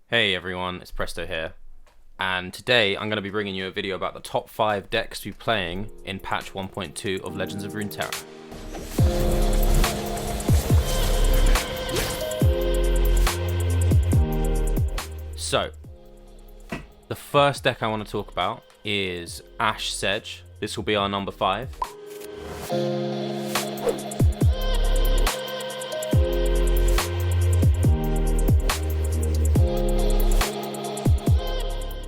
Hey everyone, it's Presto here, and today I'm going to be bringing you a video about the top 5 decks to be playing in patch 1.2 of Legends of Runeterra. So, the first deck I want to talk about is Ashe Sedge. This will be our number 5.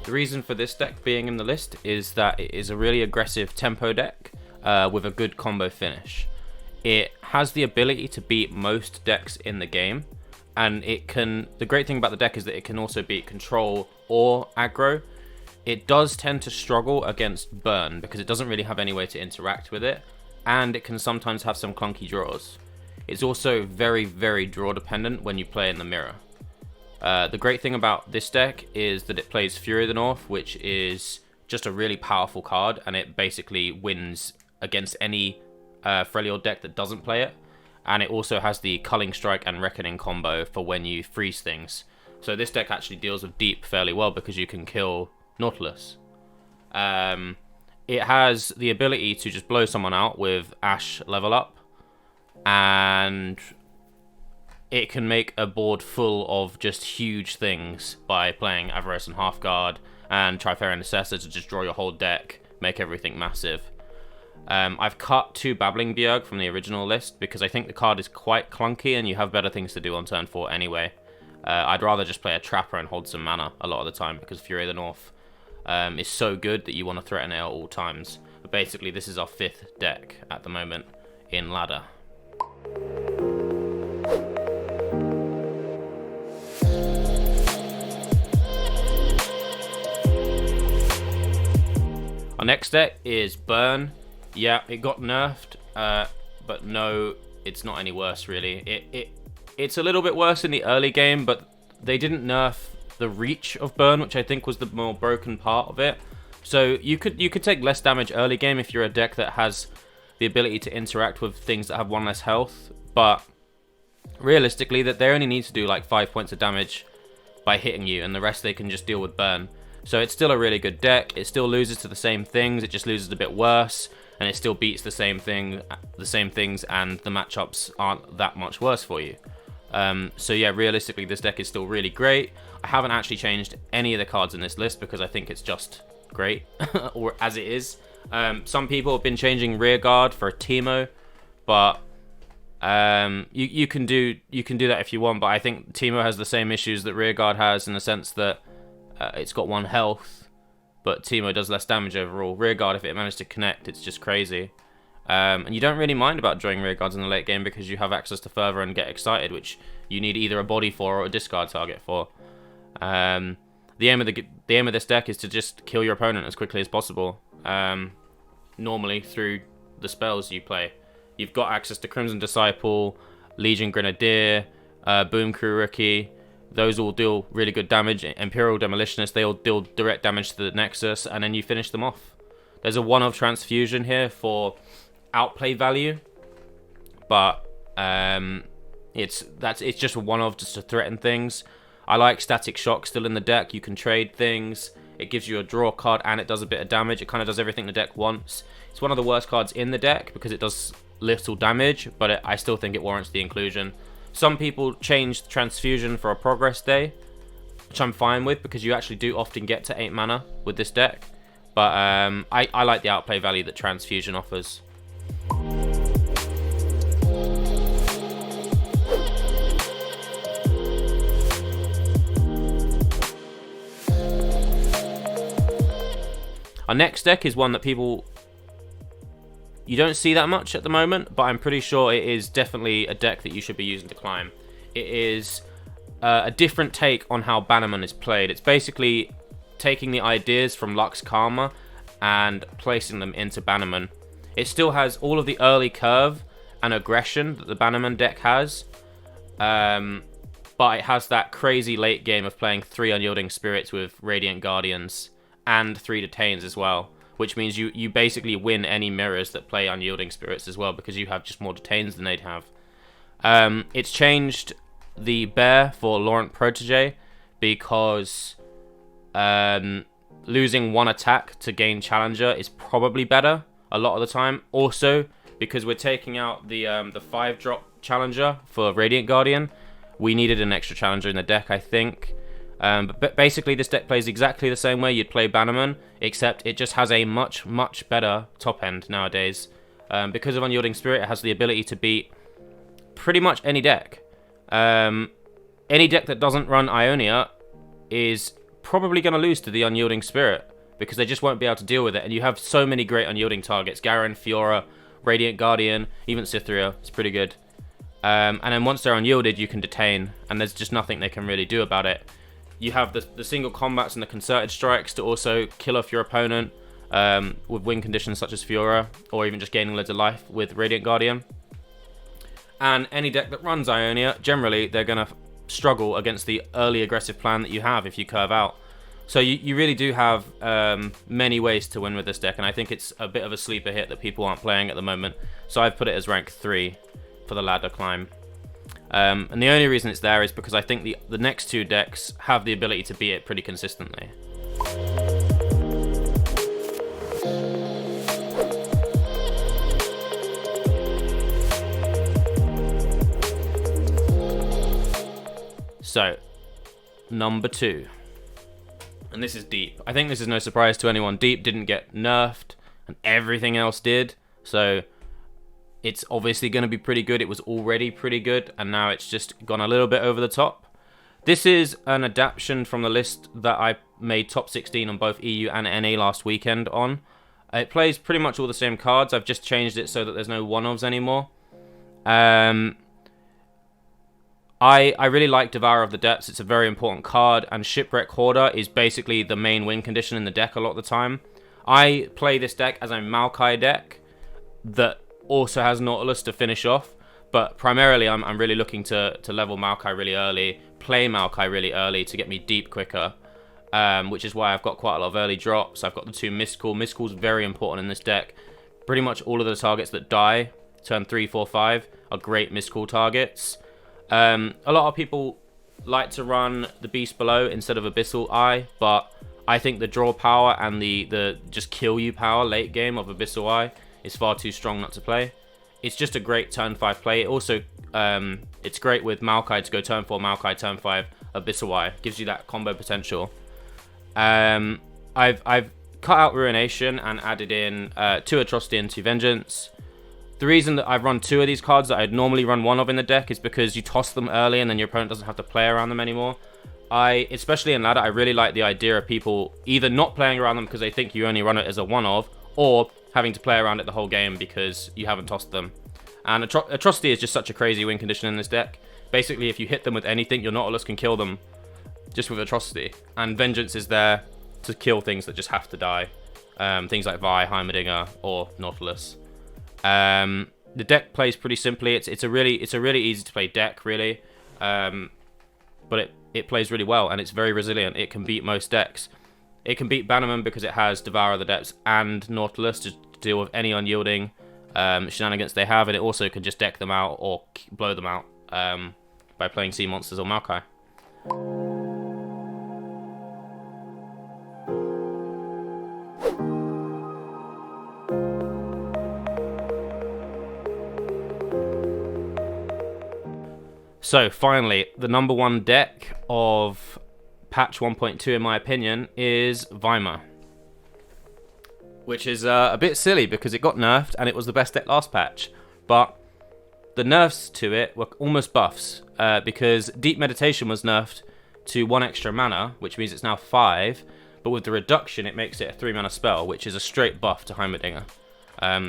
The reason for this deck being in the list is that it is a really aggressive tempo deck with a good combo finish. It has the ability to beat most decks in the game, and the great thing about the deck is that it can also beat control or aggro. It does tend to struggle against burn because it doesn't really have any way to interact with it, and it can sometimes have some clunky draws. It's also very, very draw dependent when you play in the mirror. The great thing about this deck is that it plays Fury of the North, which is just a really powerful card, and it basically wins against any Freljord deck that doesn't play it. And it also has the Culling Strike and Reckoning combo for when you freeze things. So this deck actually deals with deep fairly well because you can kill Nautilus. It has the ability to just blow someone out with Ashe level up, and it can make a board full of just huge things by playing Avarice and Halfguard and Trifarian Assessor to just draw your whole deck, make everything massive. I've cut 2 Babbling Bjerg from the original list because I think the card is quite clunky and you have better things to do on turn 4 anyway. I'd rather just play a Trapper and hold some mana a lot of the time because Fury of the North is so good that you want to threaten it at all times. But basically this is our 5th deck at the moment in Ladder. Our next deck is Burn. Yeah, it got nerfed, but no, it's not any worse really. It's a little bit worse in the early game, but they didn't nerf the reach of Burn, which I think was the more broken part of it. So you could take less damage early game if you're a deck that has the ability to interact with things that have 1 less health, but realistically that they only need to do like 5 points of damage by hitting you, and the rest they can just deal with Burn. So it's still a really good deck. It still loses to the same things. It just loses a bit worse, and it still beats the same things, and the matchups aren't that much worse for you. So yeah, realistically, this deck is still really great. I haven't actually changed any of the cards in this list because I think it's just great, or as it is. Some people have been changing Rearguard for a Teemo, but you can do that if you want. But I think Teemo has the same issues that Rearguard has in the sense that it's got 1 health, but Teemo does less damage overall. Rearguard, if it managed to connect, it's just crazy. And you don't really mind about drawing Rearguards in the late game because you have access to Fervor and Get Excited, which you need either a body for or a discard target for. The aim of this deck is to just kill your opponent as quickly as possible, normally through the spells you play. You've got access to Crimson Disciple, Legion Grenadier, Boom Crew Rookie. Those all deal really good damage. Imperial Demolitionist, they all deal direct damage to the Nexus, and then you finish them off. There's a 1-of Transfusion here for outplay value, but it's just a 1-of just to threaten things. I like Static Shock still in the deck. You can trade things. It gives you a draw card, and it does a bit of damage. It kind of does everything the deck wants. It's one of the worst cards in the deck because it does little damage, but I still think it warrants the inclusion. Some people changed Transfusion for a Progress Day, which I'm fine with because you actually do often get to 8 mana with this deck. But I like the outplay value that Transfusion offers. Our next deck is one that you don't see that much at the moment, but I'm pretty sure it is definitely a deck that you should be using to climb. It is a different take on how Bannerman is played. It's basically taking the ideas from Lux Karma and placing them into Bannerman. It still has all of the early curve and aggression that the Bannerman deck has, but it has that crazy late game of playing 3 Unyielding Spirits with Radiant Guardians and 3 Detains as well, which means you basically win any mirrors that play Unyielding Spirits as well because you have just more Detains than they'd have. It's changed the bear for Laurent Protege because losing one attack to gain Challenger is probably better a lot of the time. Also, because we're taking out the 5-drop Challenger for Radiant Guardian, we needed an extra Challenger in the deck, I think. But basically, this deck plays exactly the same way you'd play Bannerman, except it just has a much, much better top end nowadays. Because of Unyielding Spirit, it has the ability to beat pretty much any deck. Any deck that doesn't run Ionia is probably going to lose to the Unyielding Spirit, because they just won't be able to deal with it. And you have so many great unyielding targets: Garen, Fiora, Radiant Guardian, even Cytherea. It's pretty good. And then once they're unyielded, you can detain, and there's just nothing they can really do about it. You have the single combats and the concerted strikes to also kill off your opponent with win conditions such as Fiora, or even just gaining loads of life with Radiant Guardian. And any deck that runs Ionia, generally, they're going to struggle against the early aggressive plan that you have if you curve out. So you really do have many ways to win with this deck, and I think it's a bit of a sleeper hit that people aren't playing at the moment. So I've put it as rank 3 for the ladder climb. And the only reason it's there is because I think the next 2 decks have the ability to beat it pretty consistently. So, number 2. And this is Deep. I think this is no surprise to anyone. Deep didn't get nerfed, and everything else did. So, it's obviously going to be pretty good. It was already pretty good, and now it's just gone a little bit over the top. This is an adaptation from the list that I made top 16 on both EU and NA last weekend on. It plays pretty much all the same cards. I've just changed it so that there's no one-ofs anymore. I really like Devourer of the Depths. It's a very important card, and Shipwreck Hoarder is basically the main win condition in the deck a lot of the time. I play this deck as a Maokai deck that also has Nautilus to finish off, but primarily I'm really looking to level Maokai really early, play Maokai really early to get me deep quicker, which is why I've got quite a lot of early drops. I've got the 2 Mistcall. Mistcall's very important in this deck. Pretty much all of the targets that die turn 3, 4, 5 are great Mistcall targets. A lot of people like to run the Beast Below instead of Abyssal Eye, but I think the draw power and the just kill you power late game of Abyssal Eye is far too strong not to play. It's just a great turn 5 play. It also, it's great with Maokai to go turn 4, Maokai, turn 5, Abyssal Eye. Gives you that combo potential. I've cut out Ruination and added in 2 Atrocity and 2 Vengeance. The reason that I've run 2 of these cards that I'd normally run 1 of in the deck is because you toss them early and then your opponent doesn't have to play around them anymore. Especially in ladder, I really like the idea of people either not playing around them because they think you only run it as a one-of, or having to play around it the whole game because you haven't tossed them. And Atrocity is just such a crazy win condition in this deck. Basically, if you hit them with anything, your Nautilus can kill them just with Atrocity. And Vengeance is there to kill things that just have to die. Things like Vi, Heimerdinger, or Nautilus. The deck plays pretty simply. It's a really easy to play deck, really. But it plays really well, and it's very resilient. It can beat most decks. It can beat Bannerman because it has Devourer of the Depths and Nautilus to deal with any unyielding shenanigans they have, and it also can just deck them out or blow them out by playing Sea Monsters or Maokai. So finally, the number 1 deck of patch 1.2 in my opinion is Weimar, which is a bit silly because it got nerfed and it was the best deck last patch, but the nerfs to it were almost buffs because Deep Meditation was nerfed to 1 extra mana, which means it's now 5, but with the reduction it makes it a 3 mana spell, which is a straight buff to Heimerdinger.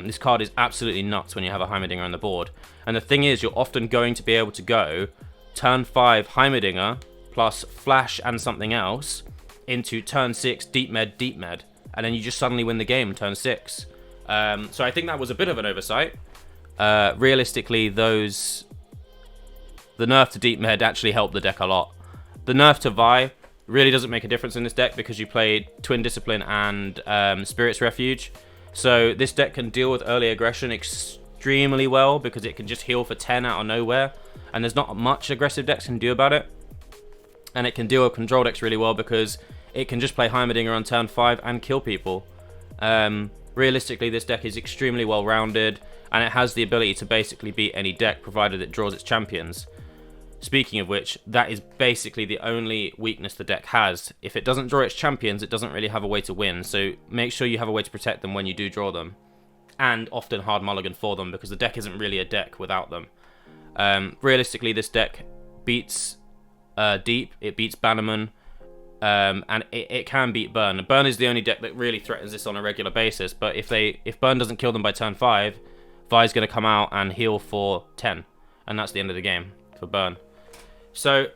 This card is absolutely nuts when you have a Heimerdinger on the board. And the thing is, you're often going to be able to go turn 5 Heimerdinger plus Flash and something else into turn 6 Deep Med, and then you just suddenly win the game turn 6. So I think that was a bit of an oversight. Realistically, the nerf to Deep Med actually helped the deck a lot. The nerf to Vi really doesn't make a difference in this deck because you played Twin Discipline and Spirit's Refuge. So this deck can deal with early aggression extremely well because it can just heal for 10 out of nowhere, and there's not much aggressive decks can do about it. And it can deal with control decks really well because it can just play Heimerdinger on turn 5 and kill people. Realistically, this deck is extremely well rounded, and it has the ability to basically beat any deck provided it draws its champions. Speaking of which, that is basically the only weakness the deck has. If it doesn't draw its champions, it doesn't really have a way to win, so make sure you have a way to protect them when you do draw them. And often hard mulligan for them, because the deck isn't really a deck without them. Realistically, this deck beats Deep, it beats Bannerman, and it can beat Burn. Burn is the only deck that really threatens this on a regular basis, but if Burn doesn't kill them by turn 5, Vi's going to come out and heal for 10, and that's the end of the game for Burn. So,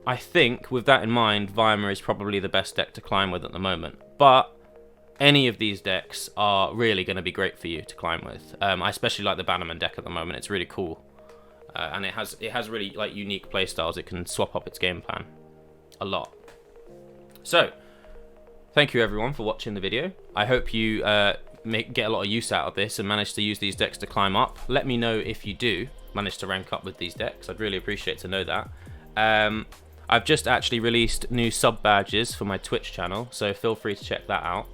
I think, with that in mind, Weimar is probably the best deck to climb with at the moment. But, any of these decks are really going to be great for you to climb with. I especially like the Bannerman deck at the moment, it's really cool. And it has really like unique playstyles, it can swap up its game plan a lot. So, thank you everyone for watching the video. I hope you get a lot of use out of this and manage to use these decks to climb up. Let me know if you do manage to rank up with these decks. I'd really appreciate to know that. I've just actually released new sub badges for my Twitch channel, so feel free to check that out.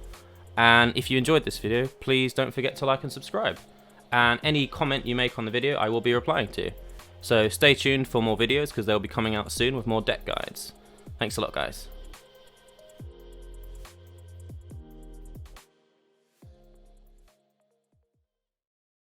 And if you enjoyed this video, please don't forget to like and subscribe. And any comment you make on the video, I will be replying to. So stay tuned for more videos because they'll be coming out soon with more deck guides. Thanks a lot, guys.